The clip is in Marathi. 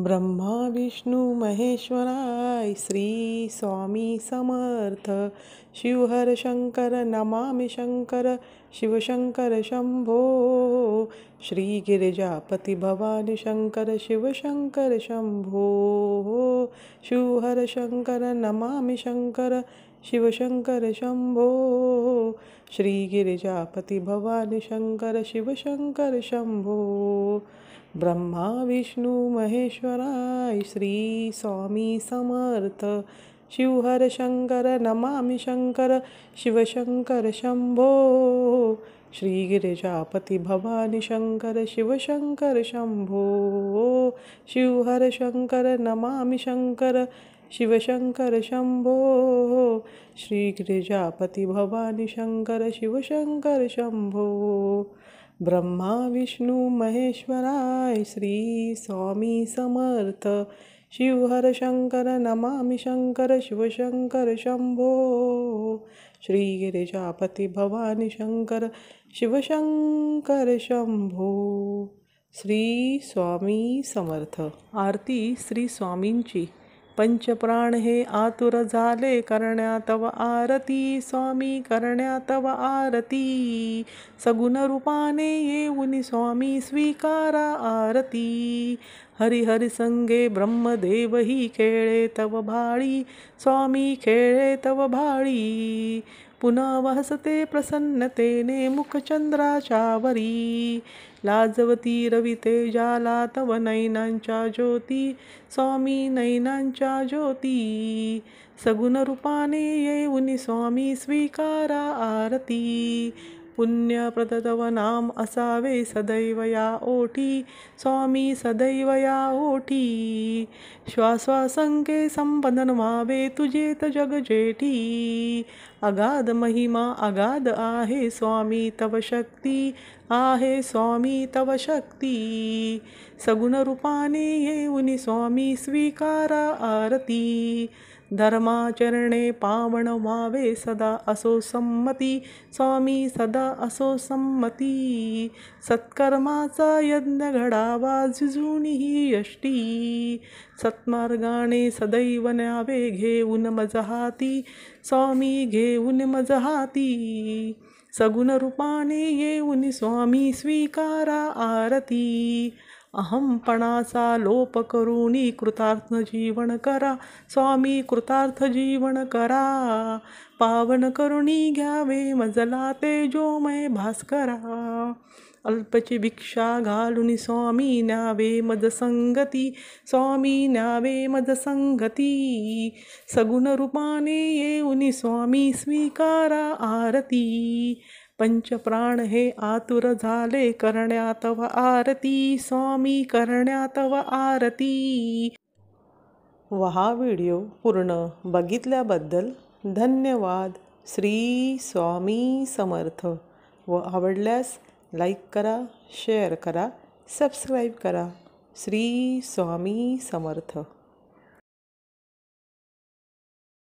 ब्रह्मा विष्णू महेश्वराय श्री स्वामी समर्थ। शिवहर शंकर नमामि शंकर शिवशंकर शंभो। श्री गिरिजापति भवानी शंकर शिवशंकर शंभो। शिवहर शंकर नमामि शंकर शिवशंकर शंभो। श्री गिरिजापति भवानी शंकर शिवशंकर शंभो। ब्रह्मा विष्णू महेश्वराय श्री स्वामी समर्थ। शिवहर शंकर नमामि शंकर शिवशंकर शंभो। श्री गिरिजापति भवानी शंकर शिवशंकर शंभो। शिवहर शंकर नमामि शंकर शिवशंकर शंभो। श्री गिरिजापति भवानी शंकर शिवशंकर शंभो। ब्रह्मा विष्णू महेश्वराय श्री स्वामी समर्थ। शिवहर शंकर नमामि शंकर शिवशंकर शंभो। श्री गिरिजापति भवानी शंकर शिवशंकर शंभो। श्री स्वामी समर्थ। आरती श्री स्वामींची। पंचप्राण हे आतुर झाले करण्या तव आरती। स्वामी करण्या तव आरती। सगुण रूपाने येऊन स्वामी स्वीकारा आरती। हरी हरी संगे ब्रह्मदेव ही खेळे तव भाळी। स्वामी खेळे तव भाळी। पुन्हा वहसते प्रसन्नतेने मुखचंद्राच्यावरी। लाजवती रवी तेजाला तव नयनांच्या ज्योती। स्वामी नयनांच्या ज्योती। सगुण रूपाने येऊन स्वामी स्वीकारा आरती। पुण्यप्रद तव नाम असावे सदैव या ओठी। स्वामी सदैव या ओठी। श्वासंके संबंधन व्हावे तुझेत जग जेठी। अगाध महिमा अगाध आहे स्वामी तव शक्ती। आहे स्वामी तव शक्ती। सगुण रूपाने येऊन स्वामी स्वीकारा आरती। धर्माचरणे पावन व्हावे सदा असो संमती। स्वामी सदा असो संमती। सत्कर्माचा यज्ञ घडावा झिजून ही यष्टी। सत्मार्गाने सदैव न्यावे घेऊन मज हाती। स्वामी घेऊन मज हाती। सगुण रूपाने येऊन स्वामी स्वीकारा आरती। अहमपणाचा लोप करुणी कृतार्थ जीवन करा। स्वामी कृतार्थ जीवन करा। पावन करुणी घ्यावे मजला तेजोमय भास्करा। अल्पची भिक्षा घालून स्वामी न्यावे मज संगती। स्वामी न्यावे मज संगती। सगुण रूपाने येऊन स्वामी स्वीकारा आरती। पंचप्राण हे आतुर झाले करण्या तव आरती। स्वामी करण्या तव आरती। हा व्हिडिओ पूर्ण बघितल्याबद्दल धन्यवाद। श्री स्वामी समर्थ। व आवडल्यास लाईक करा, शेअर करा, सबस्क्राईब करा। श्री स्वामी समर्थ।